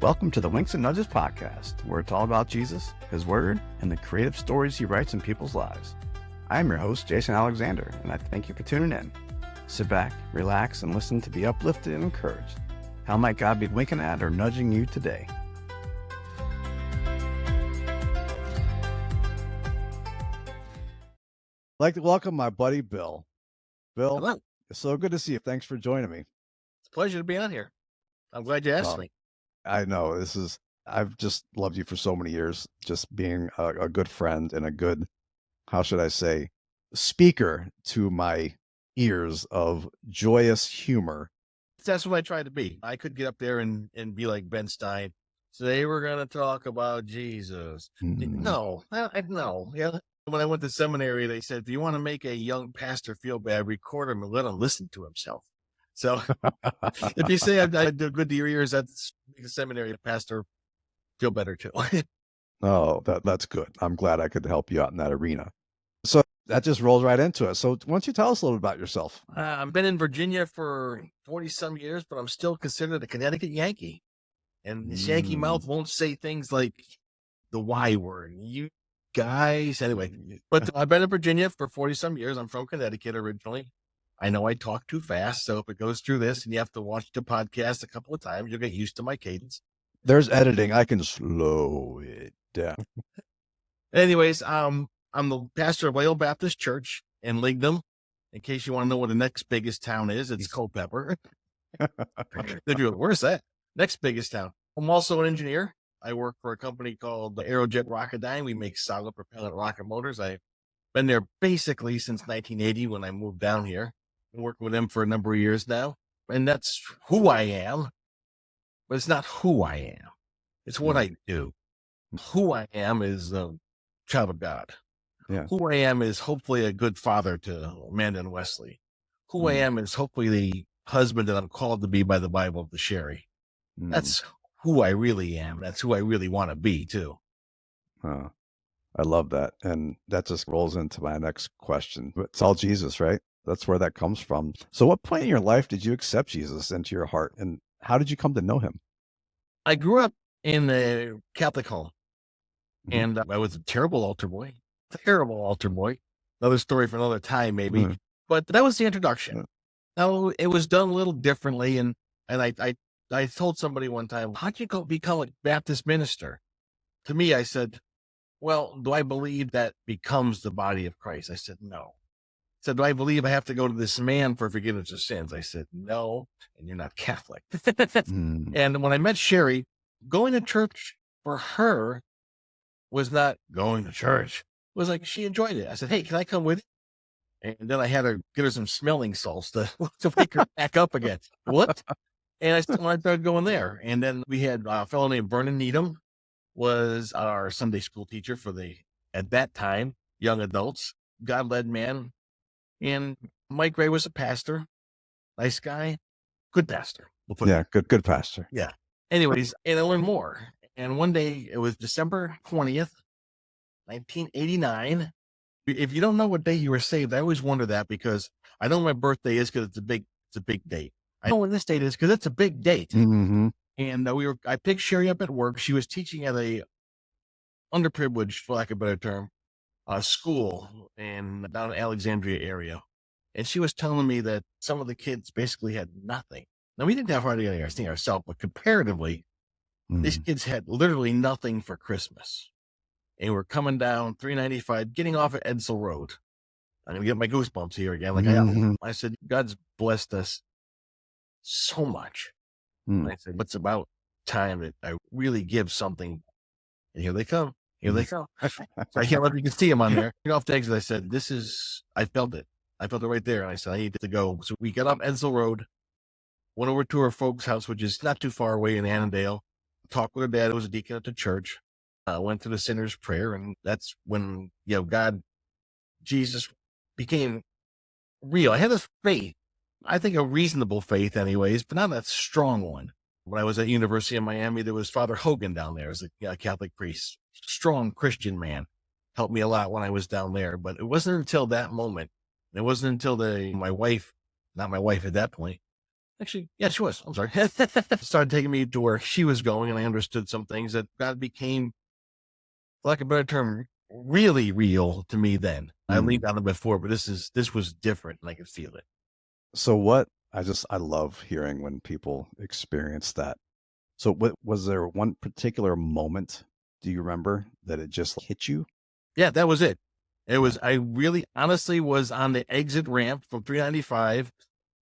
Welcome to the Winks and Nudges podcast, where it's all about Jesus, His Word, and the creative stories He writes in people's lives. I am your host, Jason Alexander, and I thank you for tuning in. Sit back, relax, and listen to be uplifted and encouraged. How might God be winking at or nudging you today? I'd like to welcome my buddy, Bill. Bill, Hello. It's so good to see you. Thanks for joining me. It's a pleasure to be on here. I'm glad you asked me. I know I've just loved you for so many years, just being a good friend and a good, how should I say, speaker to my ears of joyous humor. That's what I try to be. I could get up there and be like Ben Stein. Today we're going to talk about Jesus. No. Yeah. When I went to seminary, they said, if you want to make a young pastor feel bad, record him and let him listen to himself. So if you say I did good to your ears, that's make the seminary pastor feel better too. Oh, that's good. I'm glad I could help you out in that arena. So that just rolls right into it. So why don't you tell us a little bit about yourself? I've been in Virginia for 40 some years, but I'm still considered a Connecticut Yankee. And this Yankee mouth won't say things like the Y word. You guys, anyway. But I've been in Virginia for 40 some years. I'm from Connecticut originally. I know I talk too fast, so if it goes through this and you have to watch the podcast a couple of times, you'll get used to my cadence. There's editing. I can slow it down. Anyways, I'm the pastor of Whale Baptist Church in Ligdom. In case you want to know what the next biggest town is, it's Culpeper. Where's that? Next biggest town. I'm also an engineer. I work for a company called Aerojet Rocketdyne. We make solid propellant rocket motors. I've been there basically since 1980 when I moved down here. Been working with them for a number of years now. And that's who I am. But it's not who I am. It's what I do. Who I am is a child of God. Yeah. Who I am is hopefully a good father to Amanda and Wesley. Who I am is hopefully the husband that I'm called to be by the Bible to Sherry. That's who I really am. That's who I really want to be too. I love that. And that just rolls into my next question. It's all Jesus, right? That's where that comes from. So what point in your life did you accept Jesus into your heart? And how did you come to know him? I grew up in a Catholic home. And I was a terrible altar boy. Another story for another time, maybe. But that was the introduction. Now, it was done a little differently. And I told somebody one time, how'd you become a Baptist minister? To me, I said, well, do I believe that becomes the body of Christ? I said, no. I said, do I believe I have to go to this man for forgiveness of sins? I said, no, and you're not Catholic. And when I met Sherry, going to church for her was not going to church. It was like she enjoyed it. I said, hey, can I come with you? And then I had to get her some smelling salts to wake her back up again. What? And I started going there. And then we had a fellow named Vernon Needham was our Sunday school teacher for at that time, young adults, God-led man. And Mike Gray was a pastor, nice guy, good pastor. Good pastor. Yeah. Anyways, and I learned more. And one day, it was December 20th, 1989. If you don't know what day you were saved, I always wonder that because I know my birthday is because it's a big date. I know when this date is because it's a big date. And I picked Sherry up at work. She was teaching at a underprivileged, for lack of a better term, school down in Alexandria area. And she was telling me that some of the kids basically had nothing. Now, we didn't have hardly anything ourselves, but comparatively, these kids had literally nothing for Christmas. And we're coming down 395, getting off at Edsel Road. I'm going to get my goosebumps here again. I said, God's blessed us so much. And I said, it's about time that I really give something. And here they come. So I can't let you can see them on there. Off the exit, I said, I felt it. I felt it right there. And I said, I need to go. So we got off Edsel Road, went over to her folks' house, which is not too far away in Annandale, talked with her dad, who was a deacon at the church, went to the sinner's prayer. And that's when, Jesus became real. I had this faith, I think a reasonable faith anyways, but not a strong one. When I was at University of Miami, there was Father Hogan down there as a Catholic priest, strong Christian man, helped me a lot when I was down there. But it wasn't until that moment, it wasn't until my wife, not my wife at that point, Actually, yeah, she was. I'm sorry. Started taking me to where she was going, and I understood some things that God became, for lack of a better term, really real to me then. I leaned on it before, but this was different, and I could feel it. So I love hearing when people experience that. So what was there one particular moment, do you remember, that it just hit you? Yeah, that was it. It Yeah. was, I really honestly was on the exit ramp from 395,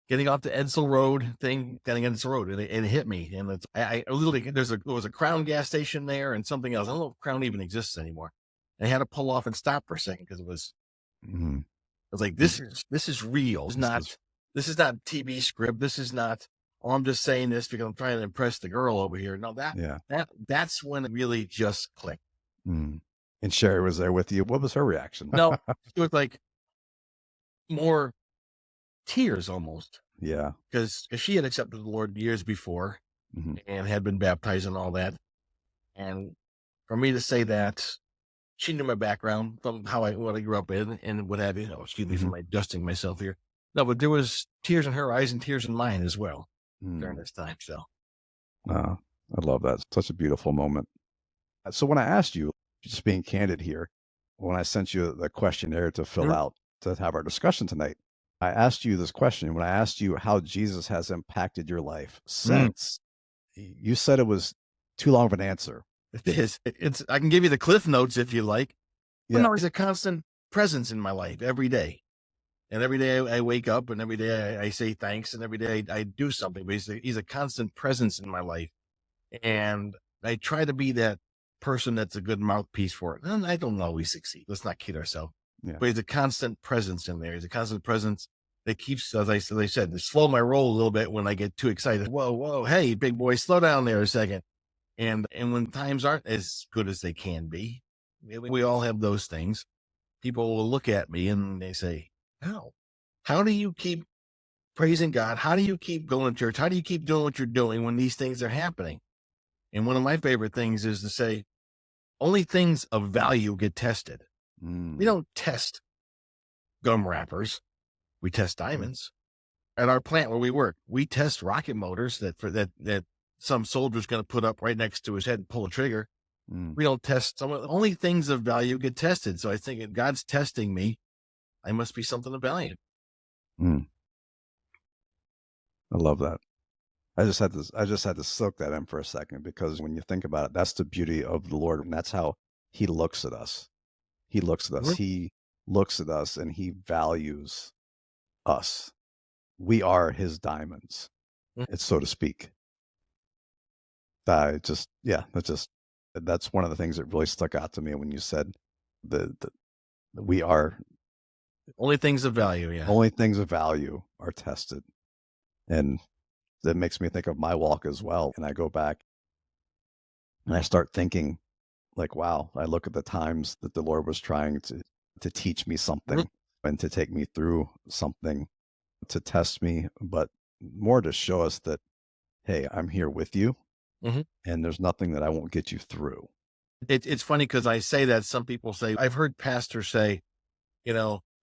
getting off the Edsel Road thing, getting Edsel Road, and it hit me. And it's, I literally, there was a Crown gas station there and something else. I don't know if Crown even exists anymore. And I had to pull off and stop for a second because Mhm. I was like, this is real. This is not TV script. This is not, oh, I'm just saying this because I'm trying to impress the girl over here. No, Yeah. that's when it really just clicked. Mm. And Sherry was there with you. What was her reaction? No, it was like more tears almost. Yeah. Because she had accepted the Lord years before and had been baptized and all that. And for me to say that, she knew my background from what I grew up in and what have you. Oh, excuse me for my dusting myself here. No, but there was tears in her eyes and tears in mine as well during this time. So, I love that. Such a beautiful moment. So when I asked you, just being candid here, when I sent you the questionnaire to fill out to have our discussion tonight, I asked you this question. When I asked you how Jesus has impacted your life since, you said it was too long of an answer. it is. I can give you the cliff notes if you like. Yeah. But no, he's a constant presence in my life every day. And every day I wake up and every day I say thanks and every day I do something. But he's a constant presence in my life. And I try to be that person that's a good mouthpiece for it. And I don't always succeed. Let's not kid ourselves. Yeah. But he's a constant presence in there. He's a constant presence that keeps, as I said, to slow my roll a little bit when I get too excited. Whoa, hey, big boy, slow down there a second. And when times aren't as good as they can be, we all have those things. People will look at me and they say, how do you keep praising God? How do you keep going to church? How do you keep doing what you're doing when these things are happening? And one of my favorite things is to say, only things of value get tested. We don't test gum wrappers. We test diamonds. At our plant where we work, we test rocket motors that some soldier's going to put up right next to his head and pull a trigger. We don't test only things of value get tested. So I think if God's testing me, I must be something of value. I love that. I just had to soak that in for a second, because when you think about it, that's the beauty of the Lord, and that's how he looks at us. He looks at us. He looks at us and he values us. We are his diamonds, it's so to speak. That's one of the things that really stuck out to me when you said that we are only things of value. Yeah. Only things of value are tested. And that makes me think of my walk as well. And I go back and I start thinking, like, wow, I look at the times that the Lord was trying to teach me something and to take me through something, to test me, but more to show us that, hey, I'm here with you, and there's nothing that I won't get you through. It's funny because I say that some people say, I've heard pastors say,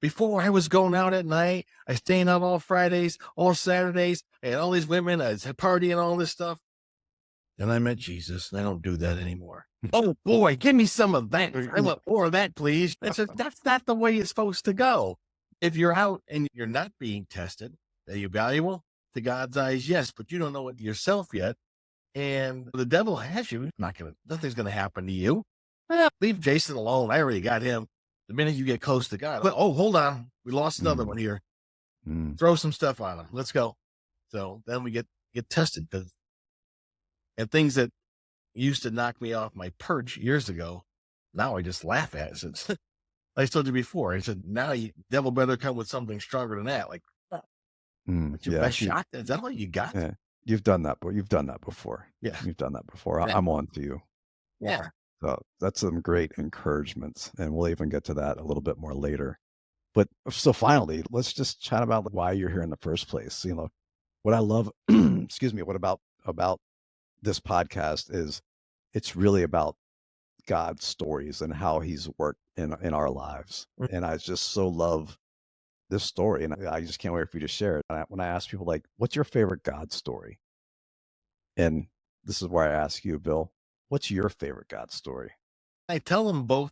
before I was going out at night, I was staying out all Fridays, all Saturdays, and all these women, I was partying, all this stuff. Then I met Jesus, and I don't do that anymore. Oh boy, give me some of that. I want more of that, please. That's not the way it's supposed to go. If you're out and you're not being tested, are you valuable to God's eyes? Yes, but you don't know it yourself yet. And the devil has you. Nothing's gonna happen to you. Leave Jason alone. I already got him. The minute you get close to God, oh, hold on, we lost another one here. Throw some stuff on him. Let's go. So then we get tested, and things that used to knock me off my perch years ago, now I just laugh at it. I told you before. I said, now devil better come with something stronger than that. Like, what's your best shot? Is that all you got? Yeah. You've done that, but you've done that before. Yeah. You've done that before. I'm on to you. Yeah. So that's some great encouragements, and we'll even get to that a little bit more later. But so finally, let's just chat about why you're here in the first place. What I love, excuse me, what about this podcast is it's really about God's stories and how he's worked in our lives. And I just so love this story, and I just can't wait for you to share it. When I ask people, like, what's your favorite God story? And this is where I ask you, Bill, what's your favorite God story? I tell them both.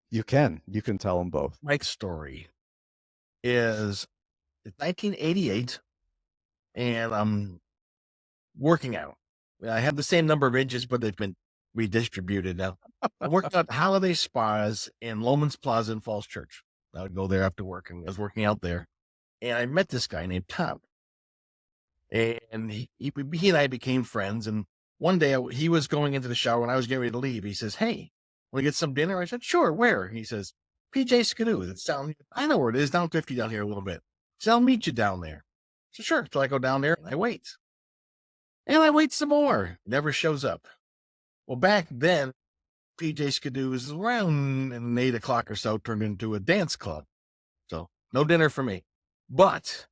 You can tell them both. Mike's story is 1988, and I'm working out. I have the same number of inches, but they've been redistributed now. I'm working out holiday spas in Loman's Plaza in Falls Church. I would go there after work, and I was working out there. And I met this guy named Tom. And he and I became friends. And one day he was going into the shower when I was getting ready to leave. He says, "Hey, want to get some dinner?" I said, "Sure, where?" He says, "PJ Skidoo. It's down, I know where it is, down 50 down here a little bit. So I'll meet you down there." So sure. So I go down there and I wait. And I wait some more. Never shows up. Well, back then, PJ Skidoo was around 8 o'clock or so, turned into a dance club. So no dinner for me. But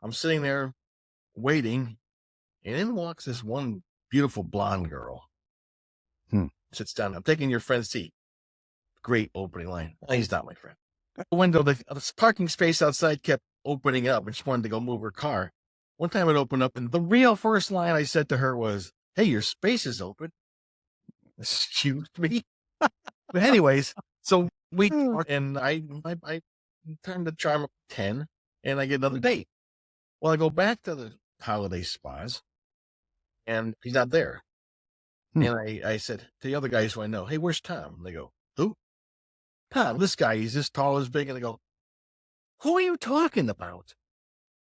I'm sitting there waiting, and in walks this one beautiful blonde girl. Sits down. "I'm taking your friend's seat." Great opening line. Oh, he's not my friend. The window, the parking space outside kept opening up, and she wanted to go move her car. One time it opened up, and the real first line I said to her was, "Hey, your space is open." Excuse me. But anyways, so we talked, and I turned the charm up 10, and I get another date. Well, I go back to the holiday spas, and he's not there. And I said to the other guys who I know, "Hey, where's Tom?" And they go, "Who?" "Tom, this guy, he's this tall, as big." And I go, "Who are you talking about?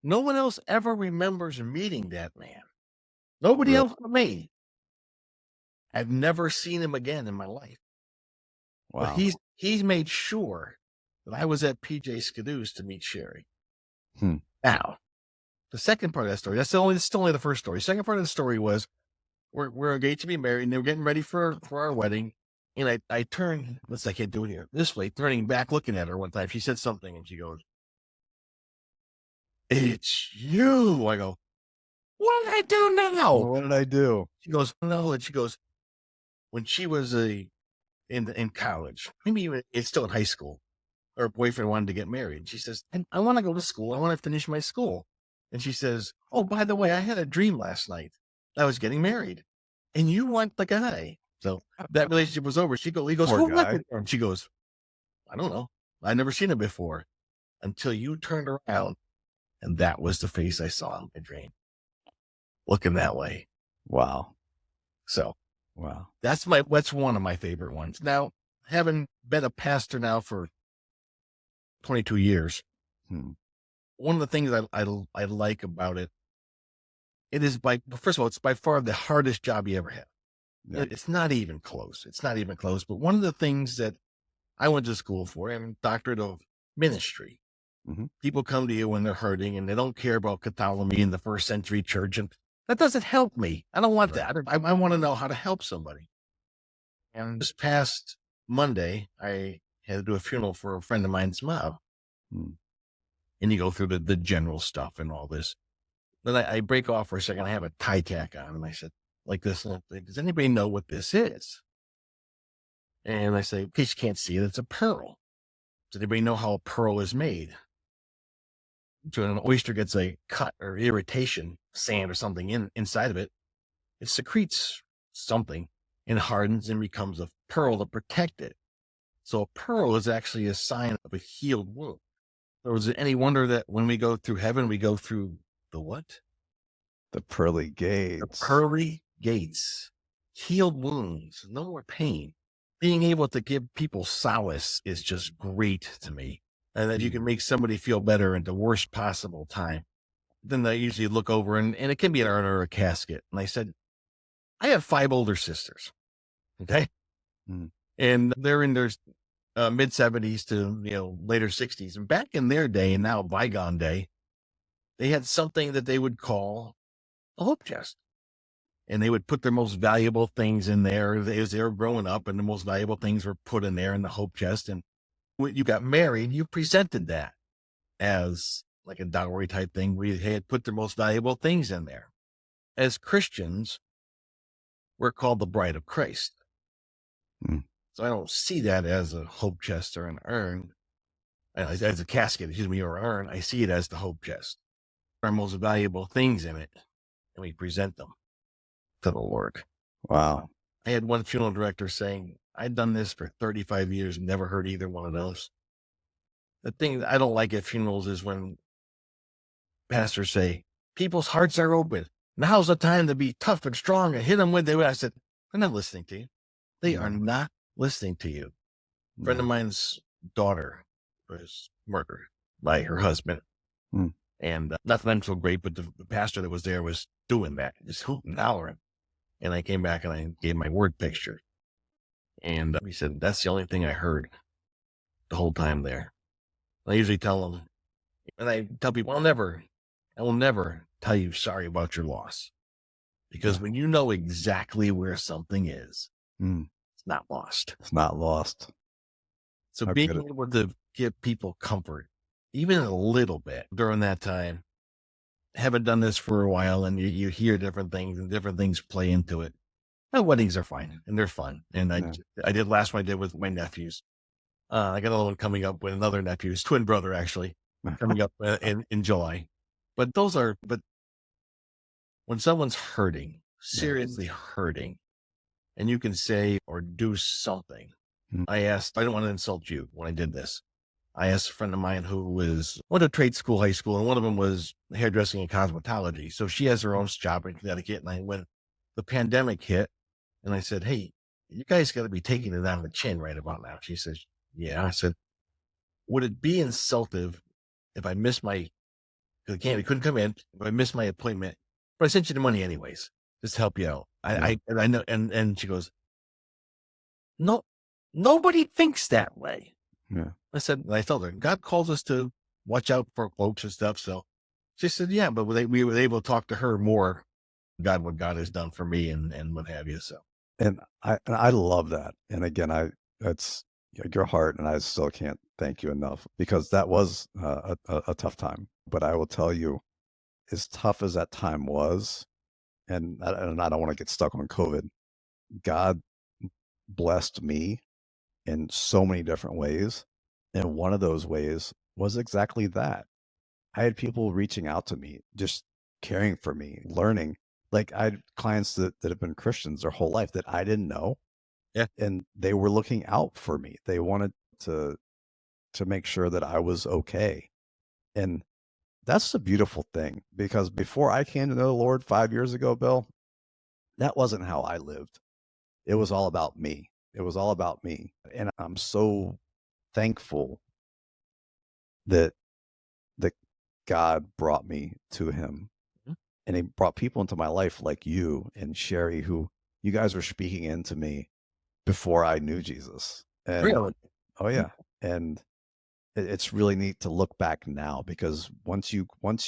No one else ever remembers meeting that man. Nobody else but me. I've never seen him again in my life." Wow. But he's made sure that I was at PJ Skidoo's to meet Sherry. Now, the second part of that story, that's still only the first story. Second part of the story was we're engaged to be married, and they were getting ready for our wedding. And I turned, I can't do it here, this way, turning back, looking at her one time. She said something, and she goes, "It's you." I go, "What did I do now?" What did I do? She goes, "No." And she goes, when she was in college, maybe it's still in high school, her boyfriend wanted to get married. She says, I want to go to school. I want to finish my school." And she says, "Oh, by the way, I had a dream last night. I was getting married, and you want the guy." So that relationship was over. He goes, Poor "Who guy. was it?" And she goes, "I don't know. I'd never seen him before until you turned around, and that was the face I saw in my dream, looking that way." Wow. So Wow. that's one of my favorite ones. Now, having been a pastor now for 22 years, one of the things I like about it, first of all, it's by far the hardest job you ever have. Yeah. It's not even close. But one of the things that I went to school for, I'm a doctorate of ministry. People come to you when they're hurting, and they don't care about Catholicism in the first century church. And that doesn't help me. I don't want that. I want to know how to help somebody. And this past Monday, I had to do a funeral for a friend of mine's mom. And you go through the general stuff and all this. Then I break off for a second. I have a tie tack on, and I said, like this, "Does anybody know what this is?" And I say, "In case you can't see it, it's a pearl. Does anybody know how a pearl is made?" So when an oyster gets a cut or irritation, sand or something inside of it, it secretes something and hardens and becomes a pearl to protect it. So a pearl is actually a sign of a healed wound. So is it any wonder that when we go through heaven, we go through the what? The pearly gates. The pearly gates. Healed wounds, no more pain. Being able to give people solace is just great to me. And that you can make somebody feel better in the worst possible time. Then they usually look over, and it can be an urn or a casket. And I said, I have 5 older sisters. Okay. And they're in their mid 70s to, later 60s. And back in their day, and now bygone day, they had something that they would call a hope chest. And they would put their most valuable things in there as they were growing up, and the most valuable things were put in there in the hope chest. And when you got married, you presented that as like a dowry type thing where you had put their most valuable things in there. As Christians, we're called the bride of Christ. So I don't see that as a hope chest or an urn. as a casket, excuse me, or urn, I see it as the hope chest. Our most valuable things in it, and we present them to the Lord. Wow. I had one funeral director saying, I'd done this for 35 years and never heard either one of those. The thing that I don't like at funerals is when pastors say, people's hearts are open. Now's the time to be tough and strong and hit them with it. I said, they're not listening to you. They are not listening to you. A friend of mine's daughter was murdered by her husband. And not that I'm so great, but the pastor that was there was doing that, just hooting and hollering. And I came back and I gave my word picture. And he said, that's the only thing I heard the whole time there. I usually tell them, and I tell people, I will never tell you sorry about your loss. Because when you know exactly where something is, it's not lost. It's not lost. So being able to give people comfort, even a little bit during that time, haven't done this for a while, and you hear different things and different things play into it. My weddings are fine and they're fun. And I did last one I did with my nephews. I got another one coming up with another nephew, his twin brother, actually, coming up in July. But when someone's hurting, seriously hurting, and you can say or do something, I don't want to insult you when I did this. I asked a friend of mine who went to trade school, high school, and one of them was hairdressing and cosmetology. So she has her own job in Connecticut. And when the pandemic hit, and I said, hey, you guys got to be taking it on the chin right about now. She says, yeah. I said, would it be insultive if I missed my, because he couldn't come in, if I missed my appointment, but I sent you the money anyways, just to help you out. I know. And she goes, no, nobody thinks that way. Yeah. I told her, God calls us to watch out for folks and stuff. So she said, yeah, but we were able to talk to her more about what God has done for me and what have you. So, and I love that. And again, it's your heart, and I still can't thank you enough, because that was a tough time. But I will tell you, as tough as that time was, and I don't want to get stuck on COVID, God blessed me in so many different ways. And one of those ways was exactly that. I had people reaching out to me, just caring for me, learning. Like, I had clients that have been Christians their whole life that I didn't know. Yeah. And they were looking out for me. They wanted to make sure that I was okay. And that's the beautiful thing, because before I came to know the Lord 5 years ago, Bill, that wasn't how I lived. It was all about me. It was all about me. And I'm so thankful that God brought me to him. And he brought people into my life like you and Sherry, who you guys were speaking into me before I knew Jesus. And, really? Oh yeah. And it's really neat to look back now, because once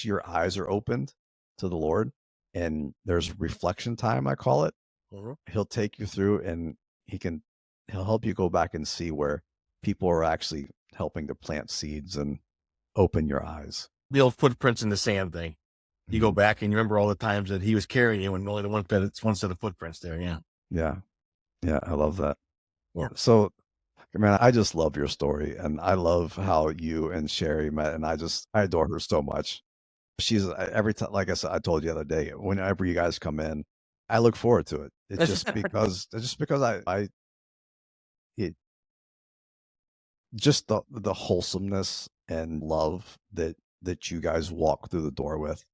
your eyes are opened to the Lord and there's reflection time, I call it, he'll take you through, and he'll help you go back and see where people are actually helping to plant seeds and open your eyes. The old footprints in the sand thing. You go back and you remember all the times that he was carrying you, and only the one set of footprints there. Yeah. Yeah. Yeah. I love that. Yeah. So, man, I just love your story, and I love how you and Sherry met, and I adore her so much. She's every time, like I said, I told you the other day, whenever you guys come in, I look forward to it. It's just because just the wholesomeness and love that you guys walk through the door with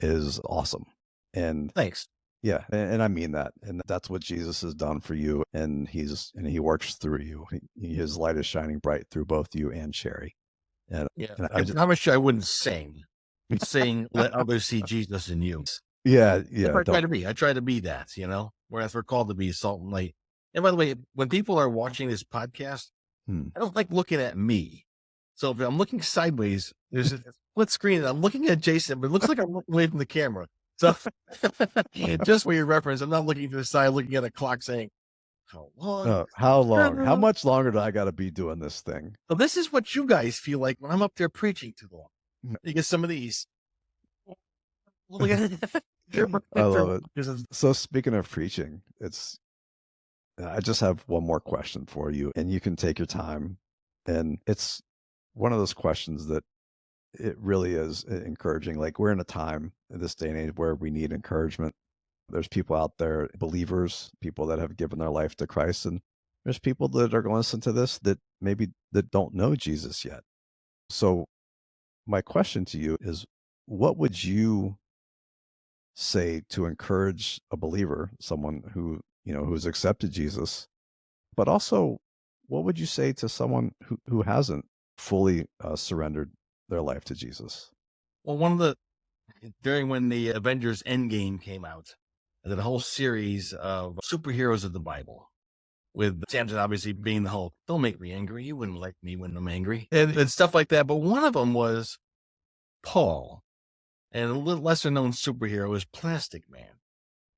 is awesome. And thanks. Yeah, and I mean that, and that's what Jesus has done for you, and he works through you. His light is shining bright through both you and Sherry. And yeah, I promise you, I wouldn't sing. I'd sing, "Let others see Jesus in you." Yeah. I try to be that, whereas we're called to be salt and light. And by the way, when people are watching this podcast, I don't like looking at me. So if I'm looking sideways, there's a split screen, and I'm looking at Jason, but it looks like I'm looking away from the camera. So just for your reference, I'm not looking to the side, looking at a clock saying, how long? How long? How much longer do I got to be doing this thing? So this is what you guys feel like when I'm up there preaching too long. You get some of these. I love it. So speaking of preaching, I just have one more question for you, and you can take your time. And it's one of those questions that it really is encouraging. Like, we're in a time in this day and age where we need encouragement. There's people out there, believers, people that have given their life to Christ, and there's people that are going to listen to this that maybe that don't know Jesus yet. So my question to you is, what would you say to encourage a believer, someone who, who's accepted Jesus, but also what would you say to someone who hasn't fully surrendered their life to Jesus? Well, during when the Avengers Endgame came out, the whole series of superheroes of the Bible, with Samson obviously being the whole, don't make me angry, you wouldn't like me when I'm angry, and stuff like that. But one of them was Paul, and a little lesser known superhero is Plastic Man.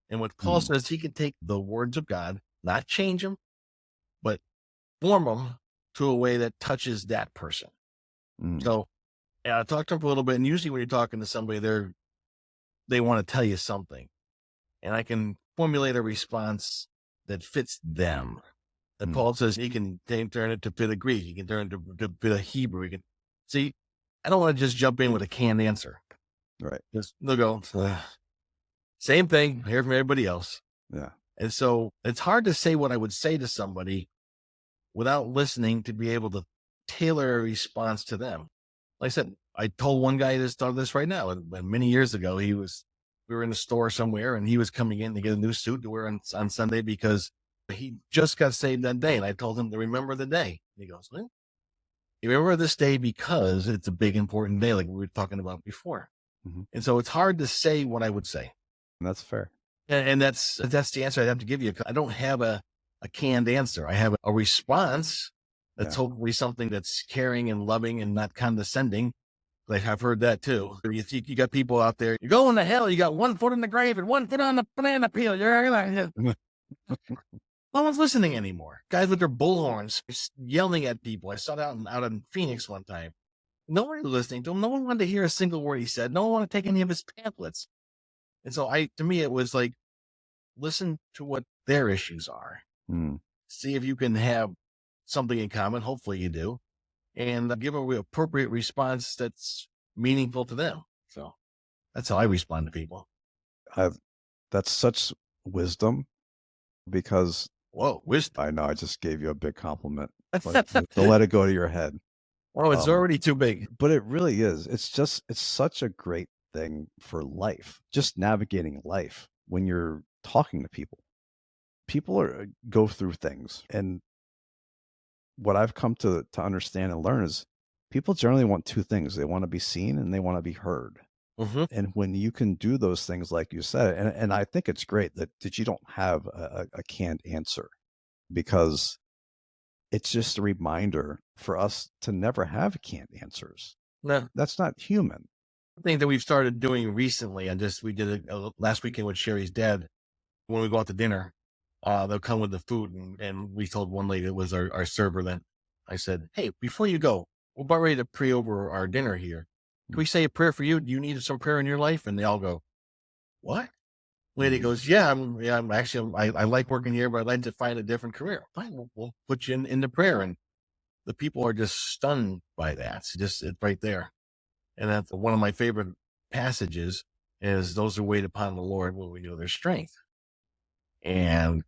And what Paul says, he can take the words of God, not change them, but form them to a way that touches that person. So I talked to him for a little bit, and usually when you're talking to somebody, they want to tell you something, and I can formulate a response that fits them. And Paul says he can turn it to fit a Greek, he can turn it to fit a Hebrew. He can see. I don't want to just jump in with a canned answer. Right. They'll go, same thing, hear from everybody else. Yeah. And so it's hard to say what I would say to somebody without listening to be able to tailor a response to them. Like I said, I told one guy this right now, and many years ago, we were in a store somewhere, and he was coming in to get a new suit to wear on Sunday because he just got saved that day. And I told him to remember the day. And he goes, well, you remember this day because it's a big, important day, like we were talking about before. And so it's hard to say what I would say. And that's fair. And that's the answer I'd have to give you. I don't have a canned answer. I have a response that's hopefully something that's caring and loving and not condescending. Like, I've heard that too. You got people out there, you're going to hell, you got 1 foot in the grave and 1 foot on the banana peel. No one's listening anymore. Guys with their bullhorns yelling at people. I saw that out in Phoenix one time. No one was listening to him. No one wanted to hear a single word he said. No one wanted to take any of his pamphlets. And so to me, it was like, listen to what their issues are. See if you can have something in common. Hopefully you do. And give an appropriate response that's meaningful to them. So that's how I respond to people. That's such wisdom, because wisdom. I know I just gave you a big compliment. Don't let it go to your head. Oh, it's already too big. But it really is. It's such a great thing for life, just navigating life when you're talking to people. People go through things, and what I've come to understand and learn is people generally want two things. They want to be seen and they want to be heard. And when you can do those things, like you said, and I think it's great that you don't have a canned answer, because it's just a reminder for us to never have canned answers. No, that's not human. The thing that we've started doing recently, and we did it last weekend with Sherry's dad. When we go out to dinner, they'll come with the food, and we told one lady, it was our server, then I said, hey, before you go, we're about ready to pray over our dinner here. Can we say a prayer for you? Do you need some prayer in your life? And they all go, what? Lady goes, yeah, I'm actually, I like working here, but I'd like to find a different career. Fine, we'll put you in the prayer. And the people are just stunned by that. It's right there. And that's one of my favorite passages is, those who wait upon the Lord will renew their strength. And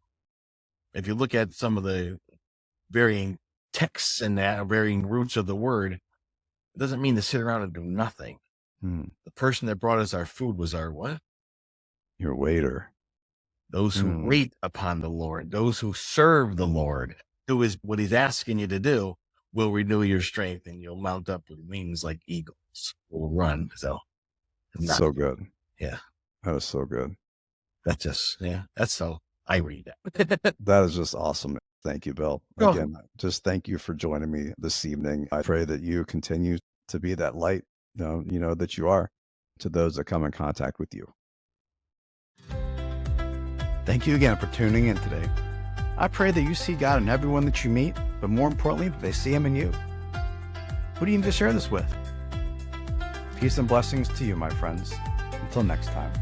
if you look at some of the varying texts and that varying roots of the word, it doesn't mean to sit around and do nothing. The person that brought us our food was our what? Your waiter. Those who wait upon the Lord, those who serve the Lord, who is what he's asking you to do, will renew your strength, and you'll mount up with wings like eagles. Will run. So good. Yeah. That is so good. That's how I read that. That is just awesome. Thank you, Bill. Again, just thank you for joining me this evening. I pray that you continue to be that light, that you are, to those that come in contact with you. Thank you again for tuning in today. I pray that you see God in everyone that you meet, but more importantly, that they see him in you. Who do you need to share this with? Peace and blessings to you, my friends. Until next time.